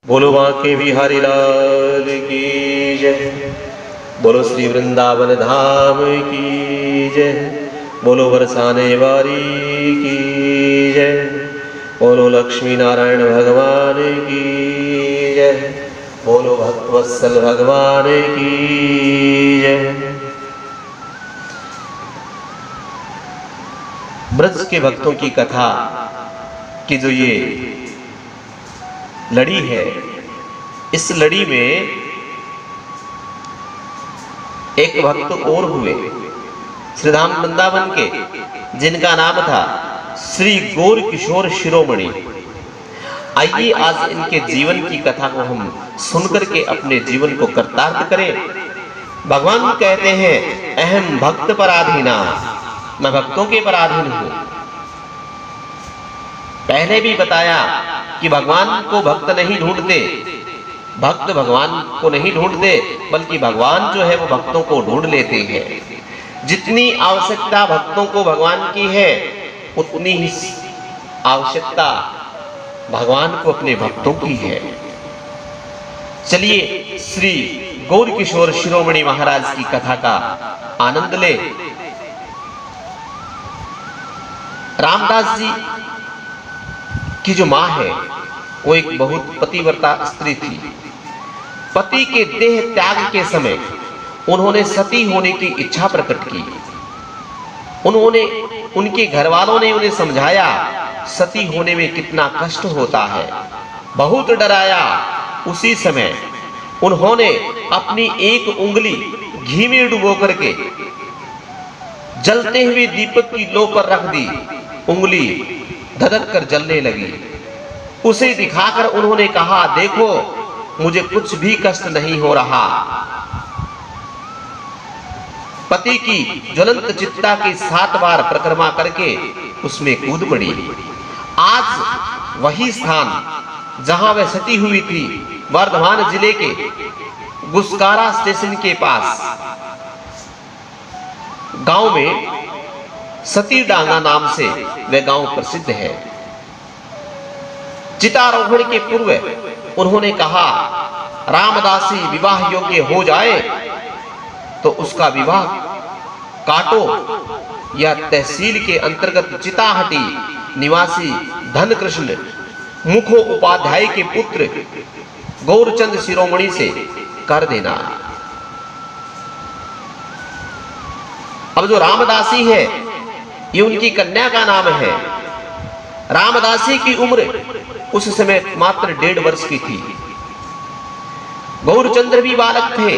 बोलो बांके बिहारी लाल की जय। बोलो श्री वृंदावन धाम की जय। बोलो बरसाने वाली की जय। बोलो लक्ष्मी नारायण भगवान की जय। बोलो भक्तवत्सल भगवान की जय। ब्रज के भक्तों की कथा की जो ये लड़ी है, इस लड़ी में एक भक्त और हुए श्रीधाम वृंदावन के, जिनका नाम था श्री गौर किशोर शिरोमणि। आइए आज इनके जीवन की कथा को हम सुनकर के अपने जीवन को कर्तार्थ करें। भगवान कहते हैं अहम भक्त पराधीना, मैं भक्तों के पराधीन हूं। पहले भी बताया कि भगवान को भक्त नहीं ढूंढते, भक्त भगवान को नहीं ढूंढते, बल्कि भगवान जो है वो भक्तों को ढूंढ लेते हैं। जितनी आवश्यकता भक्तों को भगवान की है, उतनी ही आवश्यकता भगवान को अपने भक्तों की है। चलिए श्री गौर किशोर शिरोमणि महाराज की कथा का आनंद ले। रामदास जी की जो मां है वो एक बहुत पतिव्रता स्त्री थी। पति के देह त्याग के समय उन्होंने सती होने की इच्छा प्रकट की। उनके घर वालों ने उन्हें समझाया सती होने में कितना कष्ट होता है, बहुत डराया। उसी समय उन्होंने अपनी एक उंगली घी में डुबो करके जलते हुए दीपक की लो पर रख दी। उंगली धधक कर जलने लगी। उसे दिखाकर उन्होंने कहा, देखो मुझे कुछ भी कष्ट नहीं हो रहा। पति की ज्वलंत चित्ता की 7 बार परिक्रमा करके उसमें कूद पड़ी। आज वही स्थान जहां वह सती हुई थी, वर्धमान जिले के गुस्कारा स्टेशन के पास गांव में सती डांगा नाम से वह गांव प्रसिद्ध है। चितारोहण के पूर्व उन्होंने कहा, रामदासी विवाह योग्य हो जाए तो उसका विवाह काटो या तहसील के अंतर्गत चिताहटी निवासी धनकृष्ण मुखो उपाध्याय के पुत्र गौरचंद शिरोमणि से कर देना। अब जो रामदासी है ये उनकी कन्या का नाम है। रामदासी की उम्र उस समय मात्र 1.5 वर्ष की थी। गौरचंद्र भी बालक थे।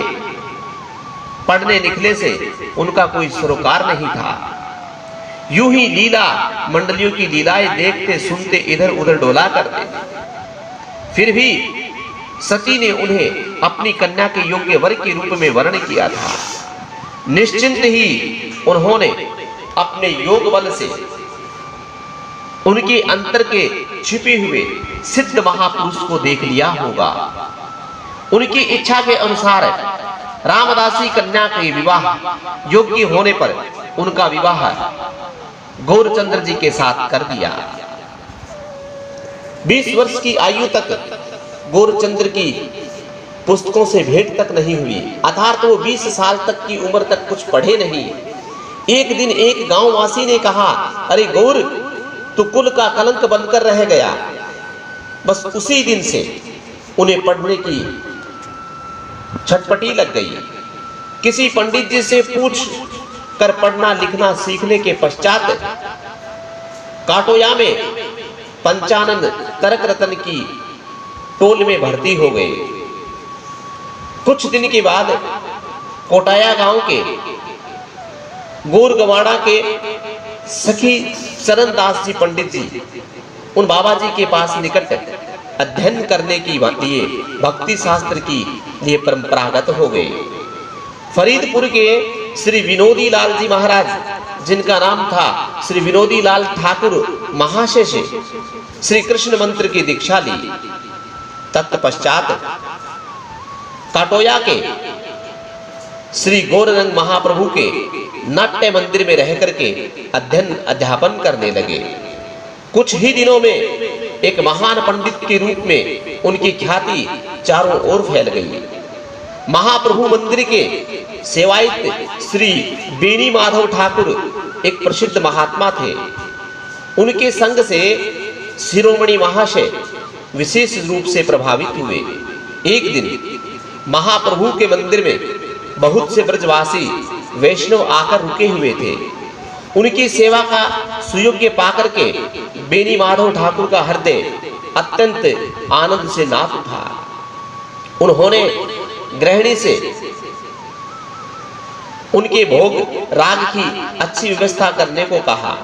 पढ़ने लिखने से उनका कोई सरोकार नहीं था। यूं ही लीला मंडलियों की लीलाएं देखते सुनते इधर उधर डोला करते। फिर भी सती ने उन्हें अपनी कन्या के योग्य वर के रूप में वर्ण किया था। निश्चिंत ही उन्होंने अपने योग बल से उनके अंतर के छिपे हुए सिद्ध महापुरुष को देख लिया होगा। उनकी इच्छा के अनुसार रामदासी कन्या के विवाह योग्य होने पर उनका विवाह गौरचंद्र जी के साथ कर दिया। 20 वर्ष की आयु तक गौरचंद्र की पुस्तकों से भेंट तक नहीं हुई, अर्थात वो 20 साल तक की उम्र तक कुछ पढ़े नहीं। एक दिन एक गांववासी ने कहा, अरे गौर, तू कुल का कलंक बनकर रह गया। बस उसी दिन से उन्हें पढ़ने की छटपटी लग गई। किसी पंडित जी से पूछ कर पढ़ना लिखना सीखने के पश्चात काटोया में पंचानन तरक रतन की टोल में भर्ती हो गए। कुछ दिन के बाद कोटाया गांव के गोरगवाड़ा के सखी चरण दास जी पंडित जी उन बाबा जी के पास निकट अध्ययन करने की लिए भक्ति शास्त्र की लिए परंपरागत हो गए। फरीदपुर के श्री विनोदी लाल जी महाराज, जिनका नाम था श्री विनोदी लाल ठाकुर महाशय से श्री कृष्ण मंत्र की दीक्षा ली। तत्पश्चात काटोया के श्री गौररंग महाप्रभु के नाट्य मंदिर में रह करके अध्ययन अध्यापन करने लगे। कुछ ही दिनों में एक महान पंडित के रूप में उनकी ख्याति चारों ओर फैल गई। महाप्रभु मंदिर के सेवायत श्री बेनी माधव ठाकुर एक प्रसिद्ध महात्मा थे। उनके संग से शिरोमणि महाशय विशेष रूप से प्रभावित हुए। एक दिन महाप्रभु के मंदिर में बहुत से ब्रजवासी वैष्णव आकर रुके हुए थे। उनकी सेवा का सुयोग्य पाकर के बेनी माधव ठाकुर का हृदय अत्यंत आनंद से नाच उठा। उन्होंने गृहिणी से उनके भोग राग की अच्छी व्यवस्था करने को कहा।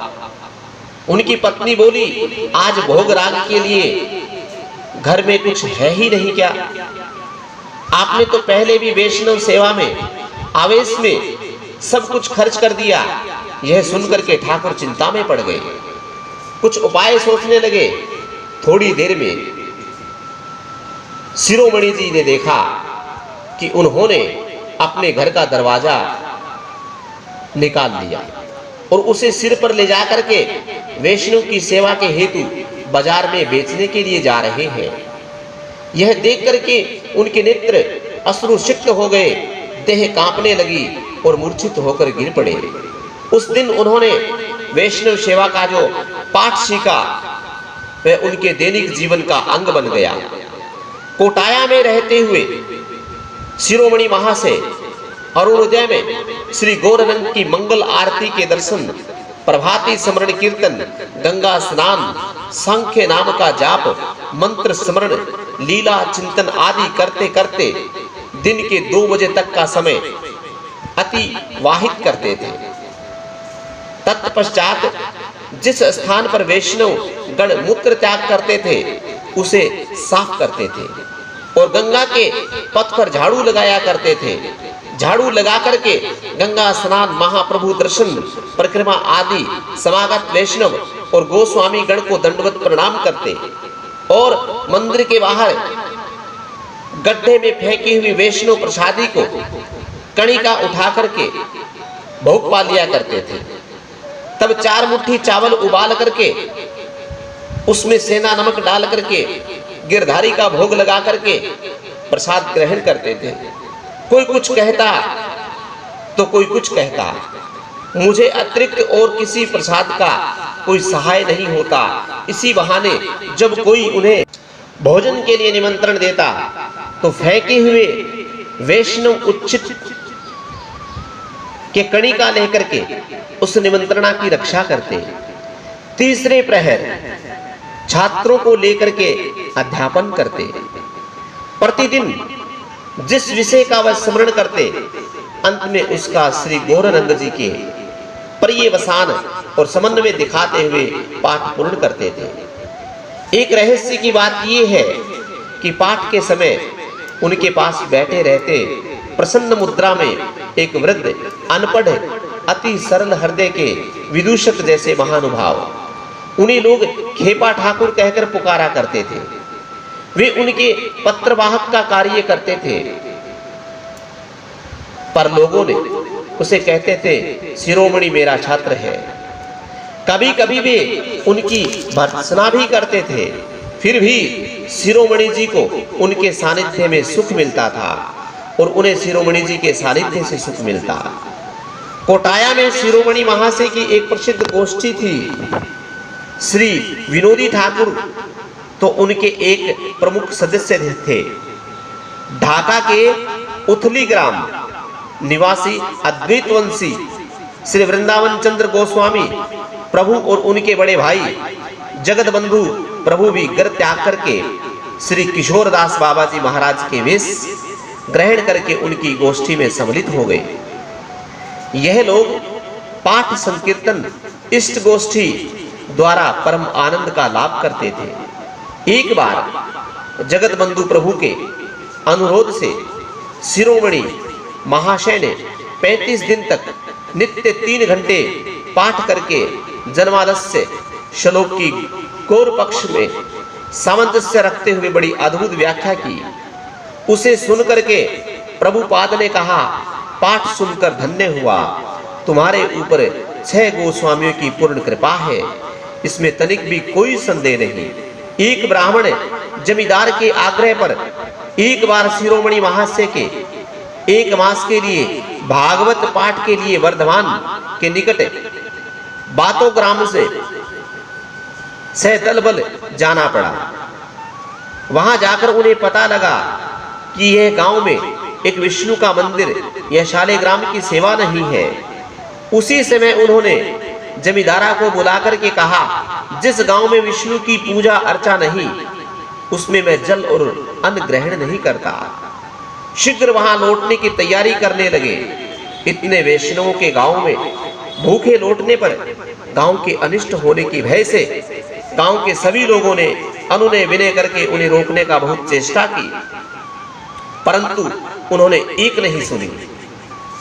उनकी पत्नी बोली, आज भोग राग के लिए घर में कुछ है ही नहीं क्या? आपने तो पहले भी वैष्णव सेवा में आवेश में सब कुछ खर्च कर दिया। यह सुनकर के ठाकुर चिंता में पड़ गए। कुछ उपाय सोचने लगे। थोड़ी देर में शिरोमणि जी ने देखा कि उन्होंने अपने घर का दरवाजा निकाल लिया और उसे सिर पर ले जाकर के वैष्णव की सेवा के हेतु बाजार में बेचने के लिए जा रहे हैं। यह देख करके उनके नेत्र अश्रुसिक्त हो गए, देह कांपने लगी और मूर्छित होकर गिर पड़े। उस दिन उन्होंने वैष्णव सेवा का जो पाठ सीखा वह उनके दैनिक जीवन का अंग बन गया। कोटाया में रहते हुए शिरोमणि महाशय अरुणोदय में श्री गौरानंद की मंगल आरती के दर्शन, प्रभाती स्मरण कीर्तन, गंगा स्नान, सांख्य नाम का जाप, मंत्र स्मरण, लीला चिंतन आदि करते करते दिन के 2 बजे तक का समय अतिवाहित करते थे। तत्पश्चात जिस स्थान पर वैष्णव गण मूत्र त्याग करते थे उसे साफ करते थे और गंगा के पथ पर झाड़ू लगाया करते थे। झाड़ू लगा करके गंगा स्नान, महाप्रभु दर्शन, परिक्रमा आदि समागत वैष्णव और गोस्वामी गण को दंडवत प्रणाम करते और मंदिर के बाहर गड्ढे में फेंकी हुई वैष्णव प्रसादी को कणिका उठा करके भोग पा लिया करते थे। तब 4 मुट्ठी चावल उबाल करके उसमें सेंधा नमक डाल करके गिरधारी का भोग लगा करके प्रसाद ग्रहण करते थे। कोई कुछ कहता तो कोई कुछ कहता, मुझे अतिरिक्त और किसी प्रसाद का कोई सहाय नहीं होता। इसी बहाने जब कोई उन्हें भोजन के लिए निमंत्रण देता तो फेंके हुए वैष्णव उच्चित के कणिका लेकर के उस निमंत्रणा की रक्षा करते। तीसरे प्रहर छात्रों को लेकर के अध्यापन करते। प्रतिदिन जिस विषय का वह स्मरण करते, अंत में उसका श्री गौरानंद जी के पर्यवसान और समन्वय दिखाते हुए पाठ पूर्ण करते थे। एक रहस्य की बात यह है कि पाठ के समय उनके पास बैठे रहते प्रसन्न मुद्रा में एक वृद्ध अनपढ़ अति सरल हृदय के विदूषक जैसे महानुभाव, उन्हें लोग खेपा ठाकुर कहकर पुकारा करते थे। वे उनके पत्रवाहक का कार्य करते थे, पर लोगों ने उसे कहते थे शिरोमणि मेरा छात्र है। कभी कभी वे उनकी भर्त्सना भी करते थे, फिर भी शिरोमणि जी को उनके सानिध्य में सुख मिलता था और उन्हें शिरोमणि जी के सानिध्य से सुख मिलता। कोटाया में शिरोमणि महाशय की एक प्रसिद्ध गोष्ठी थी। श्री विनोदी ठाकुर तो उनके एक प्रमुख सदस्य थे। ढाका के उथली ग्राम निवासी अद्वैतवंशी श्री वृंदावन चंद्र गोस्वामी प्रभु और उनके बड़े भाई जगत बंधु प्रभु भी घर त्याग करके श्री किशोरदास बाबा जी महाराज के वेश ग्रहण करके उनकी गोष्ठी में सम्मिलित हो गए। यह लोग पाठ संकीर्तन इष्ट गोष्ठी द्वारा परम आनंद का लाभ करते थे। एक बार जगत बंधु प्रभु के अनुरोध से शिरोमणि महाशय ने 35 दिन तक नित्य 3 घंटे पाठ करके जन्मादस्य श्लोक की गौर पक्ष में सामंजस्य रखते हुए बड़ी अद्भुत व्याख्या की। उसे सुन करके प्रभुपाद ने कहा, पाठ सुनकर धन्य हुआ, तुम्हारे ऊपर 6 गोस्वामियों की पूर्ण कृपा है, इसमें तनिक भी कोई संदेह नहीं। एक ब्राह्मण जमींदार के आग्रह पर एक बार शिरोमणि महाशय के 1 मास के लिए भागवत पाठ के लिए वर्धमान के निकट बातो ग्राम से सैदल बल जाना पड़ा। वहां जाकर उन्हें पता लगा कि यह गांव में एक विष्णु का मंदिर यह शालिग्राम की सेवा नहीं है। उसी समय उन्होंने जमींदारा को बुलाकर के कहा, जिस गांव में विष्णु की पूजा अर्चा नहीं उसमें मैं जल और अन्न ग्रहण नहीं करता। शीघ्र वहां लौटने की तैयारी करने लगे। इतने वैष्णवों के गांव में भूखे लौटने पर गांव के अनिष्ट होने की भय से गांव के सभी लोगों ने अनुनय विनय करके उन्हें रोकने का बहुत चेष्टा की, परंतु उन्होंने एक नहीं सुनी।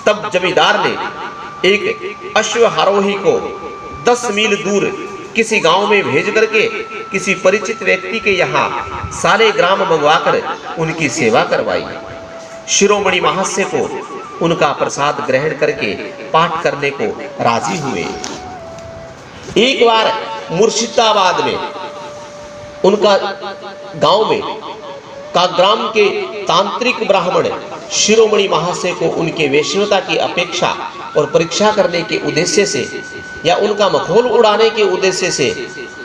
तब जमींदार ने एक अश्वारोही को 10 मील दूर किसी गांव में भेज करके किसी परिचित व्यक्ति के यहाँ शालिग्राम मंगवाकर उनकी सेवा करवाई। शिरोमणि महाशय को उनका प्रसाद ग्रहण करके पाठ करने को राजी हुए। एक बार मुर्शिदाबाद में उनका गांव में का ग्राम के तांत्रिक ब्राह्मण शिरोमणि महाशय को उनके वैष्णवता की अपेक्षा और परीक्षा करने के उद्देश्य से या उनका मखौल उड़ाने के उद्देश्य से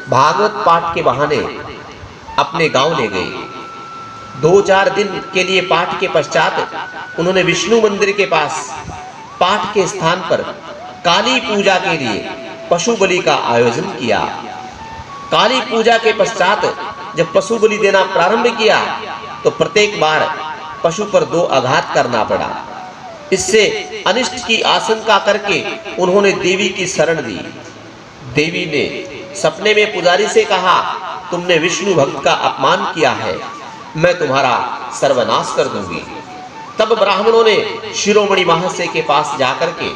भागवत पाठ के बहाने अपने गांव ले गए। 2-4 दिन के लिए पाठ के पश्चात उन्होंने विष्णु मंदिर के पास पाठ के स्थान पर काली पूजा के लिए पशु बलि का आयोजन किया। काली पूजा के पश्चात जब पशु बलि देना प्रारंभ किया तो प्रत्येक बार पशु पर 2 आघात करना पड़ा। इससे अनिष्ट की आशंका करके उन्होंने देवी की शरण ली। देवी ने सपने में पुजारी से कहा, तुमने विष्णु भक्त का अपमान किया है, मैं तुम्हारा सर्वनाश कर दूंगी। तब ब्राह्मणों ने शिरोमणि महाशय के पास जाकर के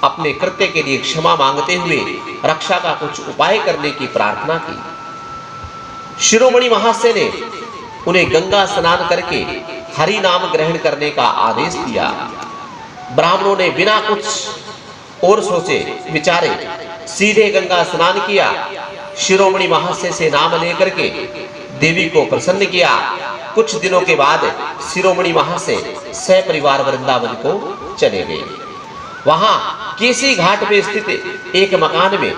अपने कृत्य के लिए क्षमा मांगते हुए रक्षा का कुछ उपाय करने की प्रार्थना की। शिरोमणि महाशय ने उन्हें गंगा स्नान करके हरि नाम ग्रहण करने का आदेश दिया। ब्राह्मणों ने बिना कुछ और सोचे विचारे सीधे गंगा स्नान किया। शिरोमणि महाशय से नाम लेकर के देवी को प्रसन्न किया। कुछ दिनों के बाद शिरोमणि महाशय सपरिवार वृंदावन को चले गए। वहां केसी घाट पे स्थित एक मकान में,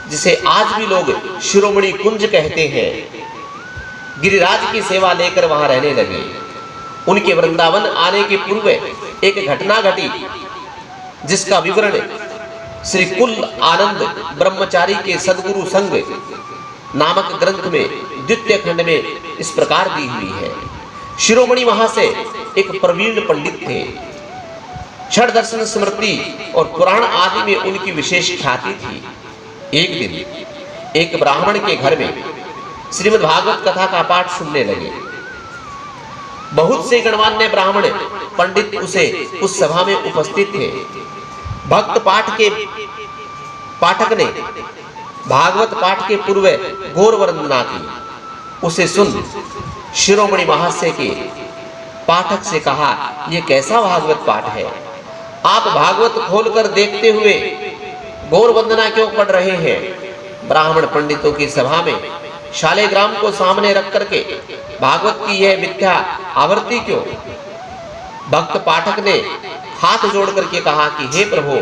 जिसे आज भी लोग शिरोमणि कुंज कहते हैं, गिरिराज की सेवा लेकर वहां रहने लगे। उनके वृंदावन आने के पूर्व एक घटना घटी, जिसका विवरण श्री कुल आनंद ब्रह्मचारी के सदगुरु संग नामक ग्रंथ में द्वितीय खंड में इस प्रकार दी हुई है। शिरोमणि महाशय एक प्रवीण पंडित थे। क्षण दर्शन स्मृति और पुराण आदि में उनकी विशेष ख्याति थी। एक दिन एक ब्राह्मण के घर में श्रीमद् भागवत कथा का पाठ सुनने लगे। बहुत से गणमान्य ब्राह्मण पंडित उस सभा में उपस्थित थे। भक्त पाठक ने भागवत पाठ के पूर्व गौर वंदना की। उसे सुन शिरोमणि महाशय के पाठक से कहा, यह कैसा भागवत पाठ है? आप भागवत खोलकर देखते हुए गौर वंदना क्यों पढ़ रहे हैं? ब्राह्मण पंडितों की सभा में शालिग्राम को सामने रख करके भागवत की यह मिथ्या आवृत्ति क्यों? भक्त पाठक ने हाथ जोड़ करके कहा कि हे प्रभु,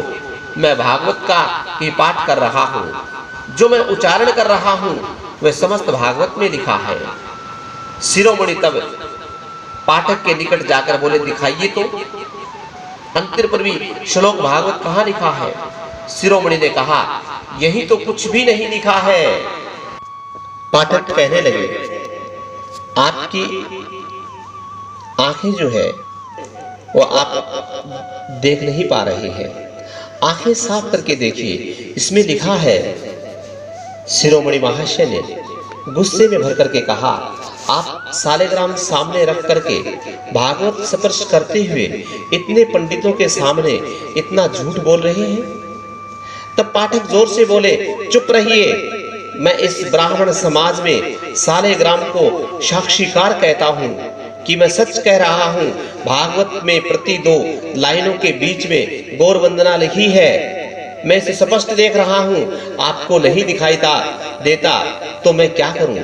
मैं भागवत का ही पाठ कर रहा हूँ। जो मैं उच्चारण कर रहा हूँ वह समस्त भागवत में लिखा है। शिरोमणि तब पाठक के निकट जाकर बोले, दिखाइए तो अंतर पर भी श्लोक भागवत कहाँ लिखा है? शिरोमणि ने कहा, यही तो कुछ भी नहीं लिखा है। पाठक कहने लगे, आपकी आंखें जो है वो आप देख नहीं पा रहे हैं, आंखें साफ करके देखिए, इसमें लिखा है। शिरोमणि महाशय ने गुस्से में भर करके कहा, आप शालिग्राम सामने रख करके भागवत स्पर्श करते हुए इतने पंडितों के सामने इतना झूठ बोल रहे हैं? तब पाठक जोर से बोले, चुप रहिए, मैं इस ब्राह्मण समाज में शालिग्राम को साक्षीकार कहता हूँ कि मैं सच कह रहा हूँ। भागवत में प्रति 2 लाइनों के बीच में गौर वंदना लिखी है। मैं इसे स्पष्ट देख रहा हूँ, आपको नहीं दिखाई देता तो मैं क्या करूँ?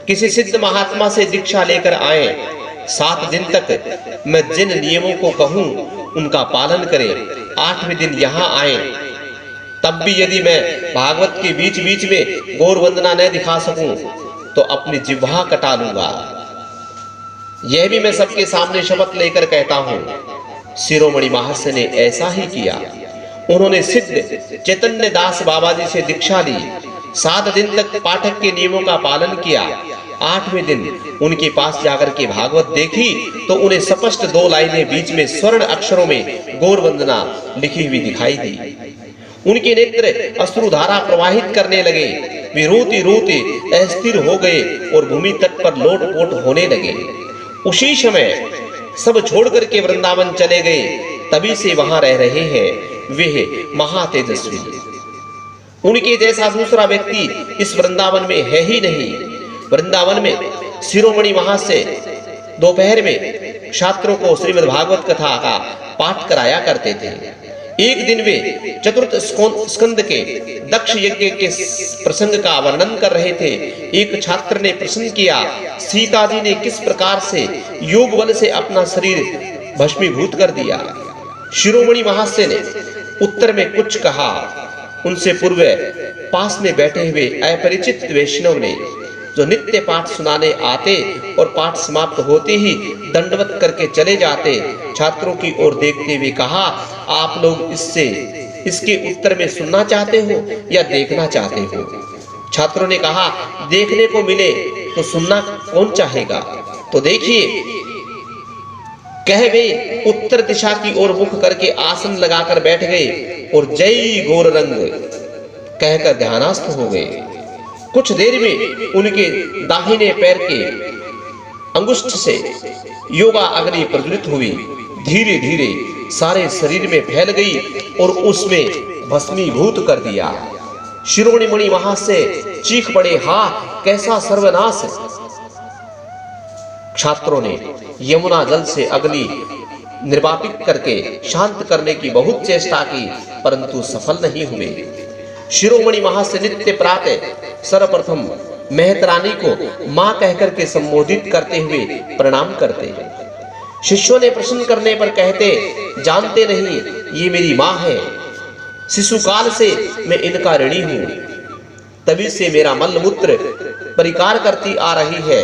किसी सिद्ध महात्मा से दीक्षा लेकर आए, 7 दिन तक मैं जिन नियमों को कहूं उनका पालन करें, 8वें दिन यहां आए, तब भी यदि मैं भागवत के बीच बीच में गौर वंदना न दिखा सकूं तो अपनी जिह्वा कटा लूंगा। यह भी मैं सबके सामने शपथ लेकर कहता हूं। शिरोमणि महाशय ने ऐसा ही किया। उन्होंने सिद्ध चैतन्य दास बाबा जी से दीक्षा ली, 7 दिन तक पाठक के नियमों का पालन किया। 8वें दिन उनके पास जाकर के भागवत देखी तो उन्हें स्पष्ट 2 लाइनें बीच में स्वर्ण अक्षरों में गौर वंदना लिखी हुई दिखाई दी। उनके नेत्र अश्रुधारा प्रवाहित करने लगे। वे रोते रोते अस्थिर हो गए और भूमि तट पर लोटपोट होने लगे। उसी समय सब छोड़कर के वृंदावन चले गए। तभी से वहां रह रहे हैं वे महातेजस्वी। उनके जैसा दूसरा व्यक्ति इस वृंदावन में है ही नहीं। वृंदावन में शिरोमणि महाशय दोपहर में छात्रों को श्रीमद् भागवत कथा का पाठ कराया करते थे। एक दिन वे चतुर्थ स्कंद के दक्ष यज्ञ के प्रसंग का वर्णन कर रहे थे। एक छात्र ने प्रश्न किया, सीता जी ने किस प्रकार से योग बल से अपना शरीर भस्मीभूत कर दिया? शिरोमणि महाशय ने उत्तर में कुछ कहा। उनसे पूर्व पास में बैठे हुए अपरिचित वैष्णव ने, जो नित्य पाठ सुनाने आते और पाठ समाप्त होते ही दंडवत करके चले जाते, छात्रों की ओर देखते हुए कहा, आप लोग इसके उत्तर में सुनना चाहते हो या देखना चाहते हो? छात्रों ने कहा, देखने को मिले तो सुनना कौन चाहेगा? तो देखिए, कह वे उत्तर दिशा की ओर मुख करके आसन लगाकर बैठ गए और जय गौर रंग कहकर ध्यानस्थ हो गए। कुछ देर में उनके दाहिने पैर के अंगुष्ठ से योगा अग्नि प्रज्वलित हुई, धीरे धीरे सारे शरीर में फैल गई और उसमें भस्मीभूत कर दिया। शिरोमणि मणि महाशय चीख पड़े, हा कैसा सर्वनाश! छात्रों ने यमुना जल से अग्नि निर्वापित करके शांत करने की बहुत चेष्टा की, परंतु सफल नहीं हुए। शिरोमणि महाशय नित्य प्रातः सर्वप्रथम मेहतरानी को मां कहकर के संबोधित करते हुए प्रणाम करते। शिष्यों ने प्रश्न करने पर कहते, जानते नहीं ये मेरी मां है, शिशुकाल से मैं इनका ऋणी हूं, तभी से मेरा मलमूत्र परिकार करती आ रही है,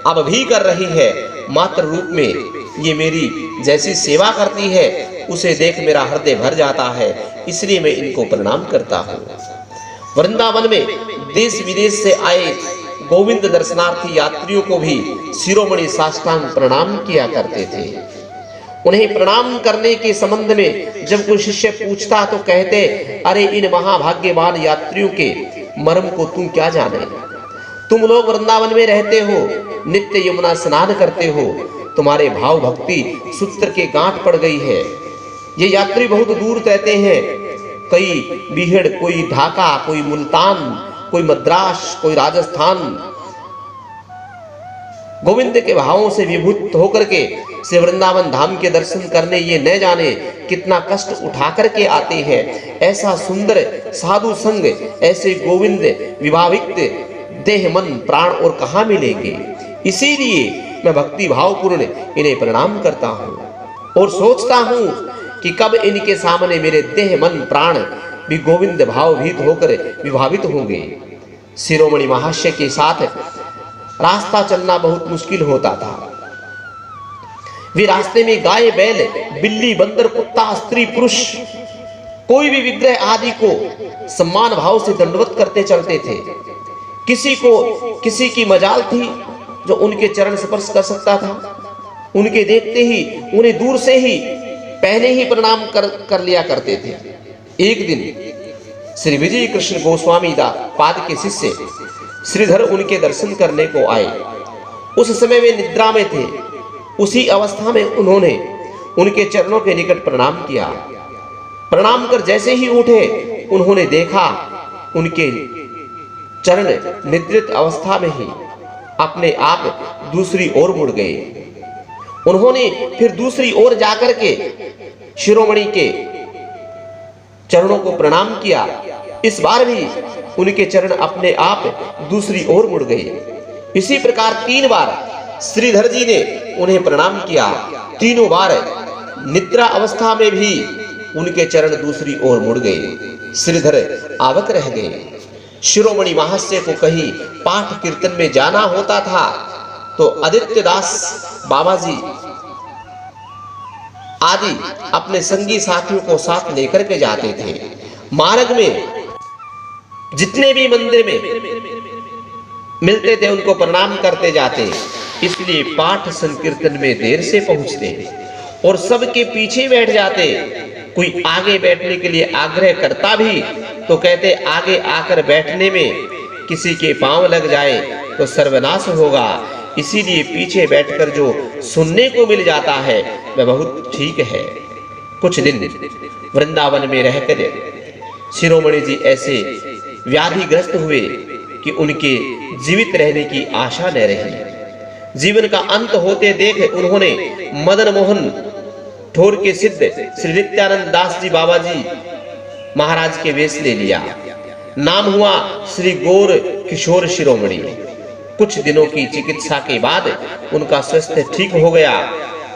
अब भी कर रही है। मातृ रूप में ये मेरी जैसी सेवा करती है उसे देख मेरा हृदय भर जाता है, इसलिए मैं इनको प्रणाम करता हूं। वृंदावन में देश विदेश से आए गोविंद दर्शनार्थी यात्रियों को भी शिरोमणि साष्टांग प्रणाम किया करते थे। उन्हें प्रणाम करने के संबंध में जब कोई शिष्य पूछता तो कहते, अरे इन महाभाग्यवान यात्रियों के मर्म को तुम क्या जाने? तुम लोग वृंदावन में रहते हो, नित्य यमुना स्नान करते हो, तुम्हारे भाव भक्ति सूत्र के गांठ पड़ गई है। ये यात्री बहुत दूर रहते हैं, कई बीहड़, कोई ढाका, कोई मुल्तान, कोई मद्रास, कोई राजस्थान। गोविंद के भावों से विभूत होकर के से वृंदावन धाम के दर्शन करने ये न जाने कितना कष्ट उठा करके आते हैं। ऐसा सुंदर साधु संग, ऐसे गोविंद विभावित देह मन प्राण और कहाँ मिलेंगे? इसीलिए मैं भक्ति भावपूर्ण इन्हें प्रणाम करता हूँ और सोचता हूँ कि कब इनके सामने मेरे देह मन प्राण भी गोविंद भावभीत होकर विभावित होंगे। शिरोमणि महाशय के साथ रास्ता चलना बहुत मुश्किल होता था। वे रास्ते में गाय बैल बिल्ली बंदर कुत्ता स्त्री पुरुष कोई भी विग्रह आदि को सम्मान भाव से दंडवत करते चलते थे। किसी की मजाल थी जो उनके चरण स्पर्श कर सकता था, उनके देखते ही उन्हें दूर से ही पहले ही प्रणाम कर लिया करते थे। एक दिन श्री विजय कृष्ण गोस्वामी पाद के शिष्य श्रीधर उनके दर्शन करने को आए। उस समय वे निद्रा में थे। उसी अवस्था में उन्होंने उनके चरणों के निकट प्रणाम किया। प्रणाम कर जैसे ही उठे, उन्होंने देखा उनके चरण निद्रित अवस्था में ही अपने आप दूसरी ओर मुड़ गए। उन्होंने फिर दूसरी ओर जाकर के शिरोमणि के चरणों को प्रणाम किया। इस बार भी उनके चरण अपने आप दूसरी ओर मुड़ गए। इसी प्रकार 3 बार श्रीधर जी ने उन्हें प्रणाम किया। तीनों बार निद्रा अवस्था में भी उनके चरण दूसरी ओर मुड़ गए। श्रीधर आवक रह गए। शिरोमणि महाशय को कहीं पाठ कीर्तन में जाना होता था तो आदित्य दास बाबा जी आदि अपने संगी साथियों को साथ लेकर के जाते थे। मार्ग में जितने भी मंदिर में मिलते थे उनको प्रणाम करते जाते, इसलिए पाठ संकीर्तन में देर से पहुंचते और सबके पीछे बैठ जाते। कोई आगे बैठने के लिए आग्रह करता भी तो कहते आगे आकर बैठने में किसी के पांव लग जाए तो सर्वनाश होगा, इसीलिए पीछे बैठकर जो सुनने को मिल जाता है वह बहुत ठीक है। कुछ दिन वृंदावन में रहकर शिरोमणि जी ऐसे व्याधिग्रस्त हुए कि उनके जीवित रहने की आशा न रही। जीवन का अंत होते देख उन्होंने मदन मोहन ठोर के सिद्ध श्री नित्यानंद दास जी बाबा जी महाराज के वेश ले लिया। नाम हुआ श्री गौर किशोर शिरोमणि। कुछ दिनों की चिकित्सा के बाद उनका स्वास्थ्य ठीक हो गया।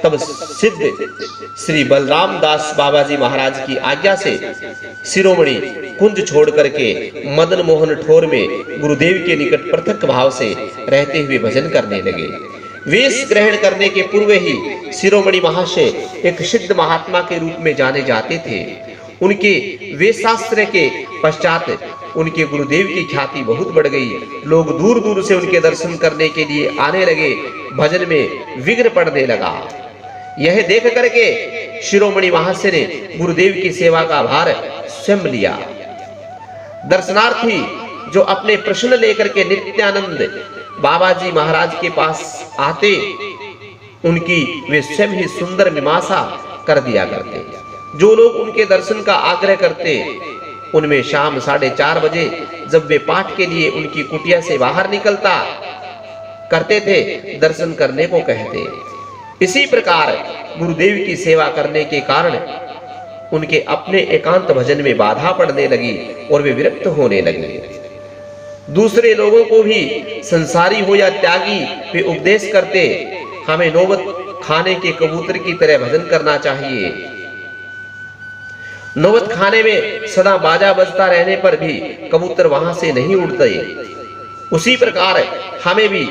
तब सिद्ध श्री बलराम दास बाबा जी महाराज की आज्ञा से शिरोमणि कुंज छोड़ करके मदन मोहन ठोर में गुरुदेव के निकट पृथक भाव से रहते हुए भजन करने लगे। वेश ग्रहण करने के पूर्व ही शिरोमणि महाशय एक सिद्ध महात्मा के रूप में जाने जाते थे। उनके वेशास्त्र के पश्चात उनके गुरुदेव की ख्याति बहुत बढ़ गई। लोग दूर दूर से उनके दर्शन करने के लिए आने लगे। भजन में विघ्न पड़ने लगा। यह देख करके शिरोमणि महाशय ने गुरुदेव की सेवा का भार स्वयं लिया। दर्शनार्थी जो अपने प्रश्न लेकर के नित्यानंद बाबा जी महाराज के पास आते, उनकी वे स्वयं ही सुंदर मीमांसा कर दिया करते। जो लोग उनके दर्शन का आग्रह करते, उनमें शाम 4:30 बजे जब वे पाठ के लिए उनकी कुटिया से बाहर निकलता करते थे, दर्शन करने को कहते। इसी प्रकार गुरुदेव की सेवा करने के कारण उनके अपने एकांत भजन में बाधा पड़ने लगी और वे विरक्त होने लगे। दूसरे लोगों को भी संसारी हो या त्यागी वे उपदेश करते, हमें नौबत खाने के कबूतर की तरह भजन करना चाहिए। नौबत खाने में सदा बाजा बजता रहने पर भी कबूतर वहां से नहीं उड़ते। उसी प्रकार हमें भी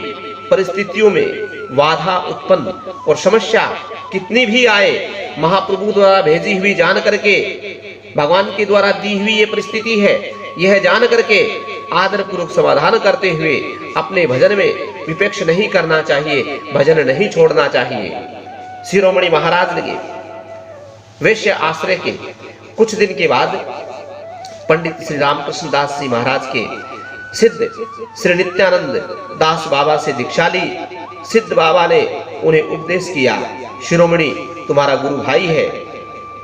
परिस्थितियों में बाधा उत्पन्न और समस्या कितनी भी आए, महाप्रभु द्वारा भेजी हुई जान करके, भगवान के द्वारा दी हुई ये परिस्थिति है, यह जान करके आदर पूर्वक समाधान करते हुए अपने भजन में विपेक्ष नहीं करना चाहिए, भजन नहीं छोड़ना चाहिए। शिरोमणि महाराज लगे वैश्य आश्रय के कुछ दिन के बाद पंडित श्री रामकृष्ण दास जी महाराज के सिद्ध श्री नित्यानंद दास बाबा से दीक्षा ली। सिद्ध बाबा ने उन्हें उपदेश किया, शिरोमणि तुम्हारा गुरु भाई है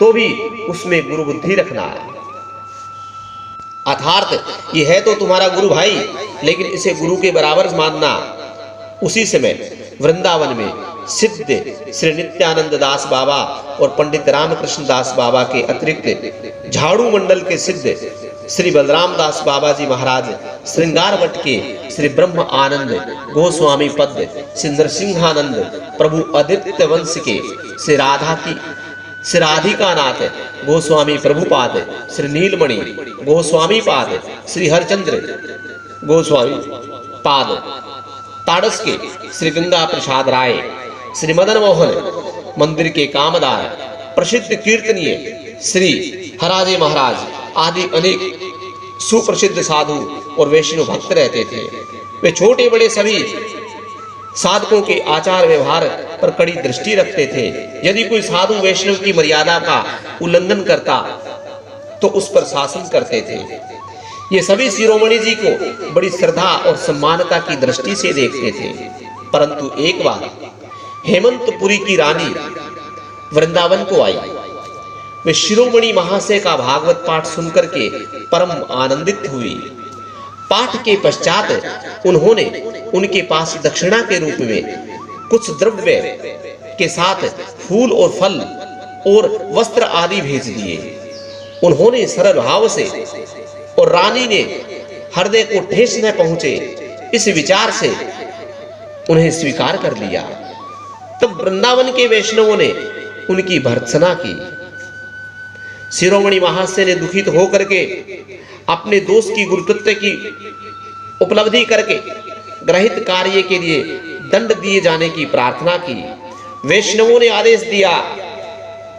तो भी उसमें गुरु बुद्धि रखना। अर्थात यह है तो तुम्हारा गुरु भाई, लेकिन इसे गुरु के बराबर मानना। उसी समय वृंदावन में सिद्ध श्री नित्यानंद दास बाबा और पंडित रामकृष्ण दास बाबा के अतिरिक्त झाड़ू मंडल के सिद्ध श्री बलराम दास बाबा जी महाराज, श्रृंगार वट के श्री ब्रह्म आनंद गोस्वामी पद, श्री नरसिंहानंद प्रभु आदित्य वंश के श्री राधिकानाथ गोस्वामी प्रभुपाद, श्री नीलमणि गोस्वामी पाद, श्री हरचंद्र गोस्वामी पाद, ताड़स के श्री गंगा प्रसाद राय, श्री मदन मोहन मंदिर के कामदार, प्रसिद्ध कीर्तनीय श्री हराजे महाराज आदि अनेक सुप्रसिद्ध साधु और वैष्णव भक्त रहते थे। वे छोटे बड़े सभी साधकों के आचार व्यवहार पर कड़ी दृष्टि रखते थे। यदि कोई साधु वैष्णव की मर्यादा का उल्लंघन करता तो उस पर शासन करते थे। ये सभी शिरोमणि जी को बड़ी श्रद्धा और सम्मानता की दृष्टि से देखते थे। परंतु एक बार हेमंतपुरी की रानी वृंदावन को आई। वे शिरोमणि महाशय का भागवत पाठ सुनकर के परम आनंदित हुई। पाठ के पश्चात उन्होंने उनके पास दक्षिणा के रूप में कुछ द्रव्य के साथ फूल और फल और वस्त्र आदि भेज दिए। उन्होंने सरल भाव से और रानी ने हृदय को ठेस न पहुंचे इस विचार से उन्हें स्वीकार कर लिया। तब वृंदावन के वैष्णवों ने उनकी भर्त्सना की। शिरोमणि महाशय ने दुखित होकर के अपने दोष की गुरुत्व की उपलब्धि करके ग्रहित कार्य के लिए दंड दिए जाने की प्रार्थना की। वैष्णवों ने आदेश दिया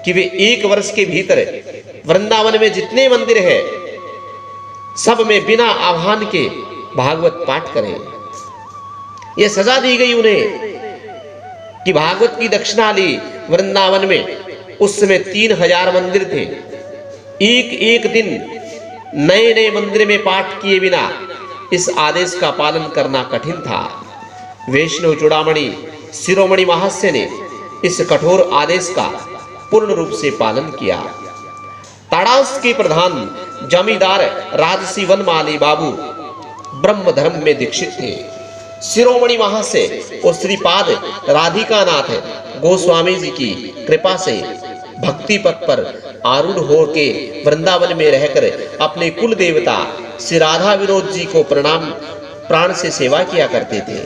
कि वे 1 वर्ष के भीतर वृंदावन में जितने मंदिर है सब में बिना आह्वान के भागवत पाठ करें। यह सजा दी गई उन्हें कि भागवत की दक्षिणा ली। वृंदावन में उस समय 3000 मंदिर थे। एक दिन नए नए मंदिर में पाठ किए बिना इस आदेश का पालन करना कठिन था। वैष्णव चूड़ामणि शिरोमणि महाशय ने इस कठोर आदेश का पूर्ण रूप से पालन किया। ताड़ास के प्रधान जमींदार राजसी वनमाली बाबू ब्रह्म धर्म में दीक्षित थे। शिरोमणि महाशय और श्रीपाद राधिकानाथ गोस्वामी जी की कृपा से भक्ति पथ पर आरूढ़ होके वृंदावन में रहकर अपने कुल देवता श्री राधा विनोद जी को प्राण से सेवा किया करते थे।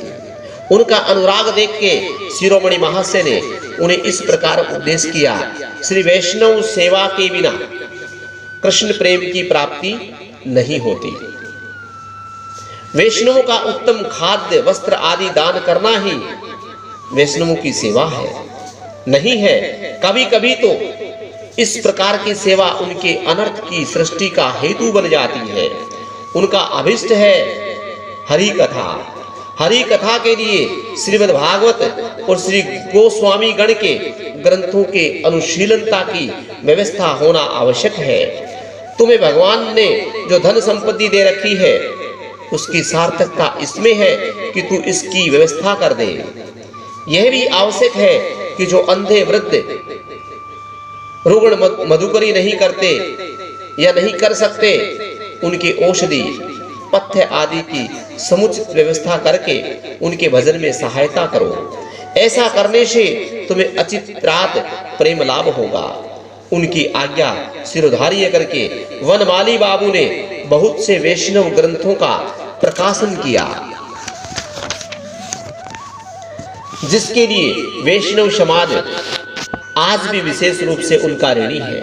उनका अनुराग देख के शिरोमणि महाशय ने उन्हें इस प्रकार उपदेश किया, श्री वैष्णव सेवा के बिना कृष्ण प्रेम की प्राप्ति नहीं होती। वैष्णवों का उत्तम खाद्य वस्त्र आदि दान करना ही वैष्णवों की सेवा है, नहीं है कभी कभी तो इस प्रकार की सेवा उनके अनर्थ की सृष्टि का हेतु बन जाती है। उनका अभिष्ट है हरि कथा। हरि कथा के लिए श्रीमद् भागवत और श्री गोस्वामी गण के ग्रंथों के अनुशीलनता की व्यवस्था होना आवश्यक है। तुम्हें भगवान ने जो धन संपत्ति दे रखी है उसकी सार्थकता इसमें है कि तू इसकी व्यवस्था कर दे। यह भी आवश्यक है कि जो अंधे वृद्ध रुग्ण मधुकरी नहीं करते या नहीं कर सकते उनकी औषधि पथ्य आदि की समुचित व्यवस्था करके उनके भजन में सहायता करो। ऐसा करने से तुम्हें अचित्रात प्रेम लाभ होगा। उनकी आज्ञा सिरोधार्य करके वनमाली बाबू ने बहुत से वैष्णव ग्रंथों का प्रकाशन किया, जिसके लिए वैष्णव समाज आज भी विशेष रूप से उनका ऋणी है।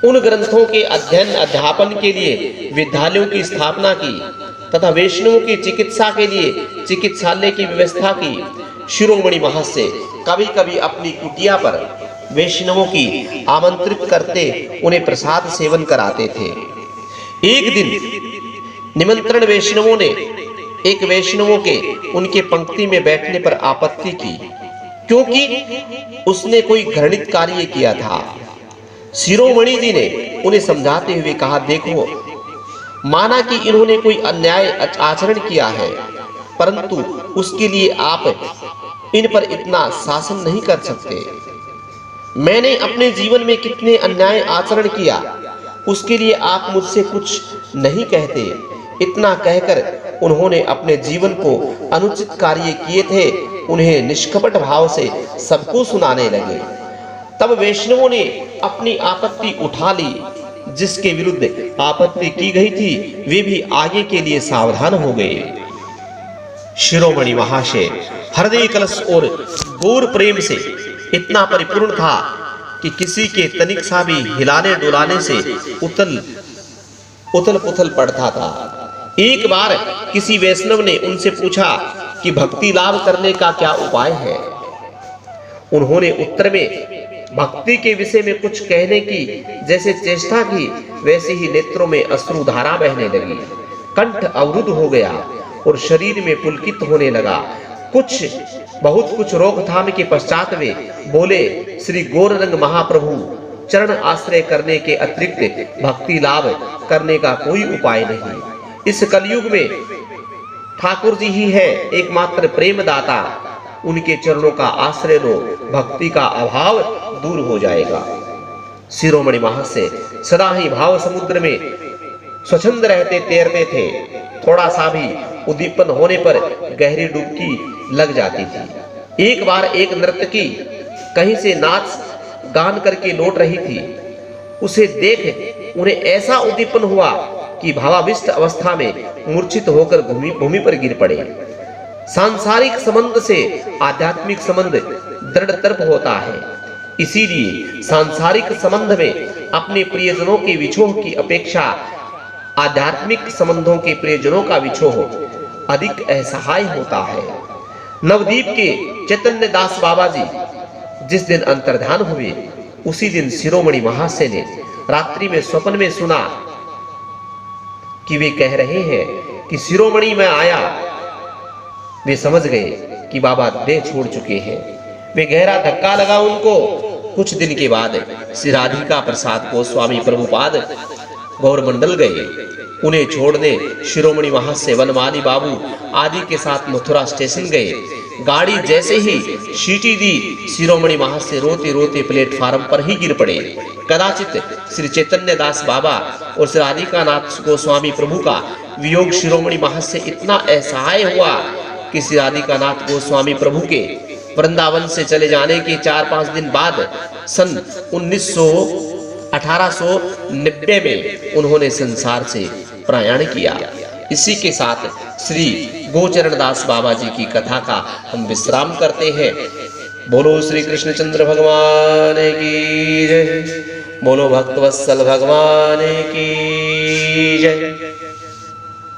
उन ग्रंथों के अध्ययन अध्यापन के लिए विद्यालयों की स्थापना की तथा वैष्णवों की चिकित्सा के लिए चिकित्सालय की व्यवस्था की। शिरोमणि महाशय कभी कभी अपनी कुटिया पर वैष्णवों की आमंत्रित करते उन्हें प्रसाद सेवन कराते थे। एक दिन निमंत्रण वैष्णवों ने एक वैष्णवों के उनके पंक्ति में बैठने पर आपत्ति की, क्योंकि उसने कोई घृणित कार्य किया था। शिरोमणि जी ने उन्हें समझाते हुए कहा, देखो, माना कि इन्होंने कोई अन्याय आचरण किया है, परंतु उसके लिए आप इन पर इतना शासन नहीं कर सकते। मैंने अपने जीवन में कितने अन्याय आचरण किया, उसके लिए आप मुझसे कुछ नहीं कहते। इतना कहकर उन्होंने अपने जीवन को अनुचित कार्य किए थे उन्हें निष्कपट भाव से सबको सुनाने लगे। तब वैष्णवों ने अपनी आपत्ति उठा ली। जिसके विरुद्ध आपत्ति की गई थी वे भी आगे के लिए सावधान हो गए। शिरोमणि महाशय हृदय कलश और गौर प्रेम से इतना परिपूर्ण था कि किसी के तनिक सा भी हिलाने डुलाने से उथल पुथल पड़ता था। एक बार किसी वैष्णव ने उनसे पूछा कि भक्ति लाभ करने का क्या उपाय है। उन्होंने उत्तर में भक्ति के विषय में कुछ कहने की जैसे चेष्टा की, वैसे ही नेत्रों में अश्रुधारा बहने लगी, कंठ अवरुद्ध हो गया और शरीर में पुलकित होने लगा। बहुत कुछ रोकथाम के पश्चात वे बोले, श्री गौरंग महाप्रभु, चरण आश्रय करने के अतिरिक्त भक्ति लाभ करने का कोई उपाय नहीं। इस कलयुग में ठाकुर जी ही है एकमात्र प्रेम दाता। उनके चरणों का आश्रय लो, भक्ति का अभाव दूर हो जाएगा। शिरोमणि महाशय सदा ही भाव समुद्र में स्वच्छंद रहते तैरते थे। थोड़ा सा भी उद्दीपन होने पर गहरी डुबकी लग जाती थी। एक बार एक नर्तकी कहीं से नाच गान करके लौट रही थी। उसे देख उन्हें ऐसा उद्दीपन हुआ कि भावाविष्ट अवस्था में मूर्छित होकर भूमि पर गिर पड़े। सांसारिक संबंध से आध्यात्मिक संबंध दृढ़तर होता है। इसीलिए सांसारिक संबंध में अपने प्रियजनों के विछोह की अपेक्षा आध्यात्मिक संबंधों के प्रियजनों का विछोह अधिक असहाय होता है। नवदीप के चैतन्य दास बाबा जी जिस दिन अंतर्धान हुए, उसी दिन शिरोमणि महाशय ने रात्रि में स्वप्न में सुना कि वे कह रहे हैं कि शिरोमणि में आया। वे समझ गए कि बाबा देह छोड़ चुके हैं। वे गहरा धक्का लगा उनको। कुछ दिन के बाद श्री राधिका प्रसाद गोस्वामी प्रभुपाद गौरमंडल गए। उन्हें छोड़ने शिरोमणि महाशय वनमाली बाबू आदि के साथ मथुरा स्टेशन गए। गाड़ी जैसे ही सीटी दी, शिरोमणि महाशय रोते रोते प्लेटफार्म पर ही गिर पड़े। कदाचित श्री चैतन्य दास बाबा और श्री राधिका नाथ गोस्वामी प्रभु का वियोग शिरोमणि महाशय इतना असहाय हुआ कि श्री राधिका नाथ गोस्वामी प्रभु के वृंदावन से चले जाने के 4-5 दिन बाद सन 1890 में उन्होंने संसार से प्रयाण किया। इसी के साथ श्री गोचरण दास बाबा जी की कथा का हम विश्राम करते हैं। बोलो श्री कृष्णचंद्र भगवान की जय, बोलो भक्तवत्सल भगवान की जय।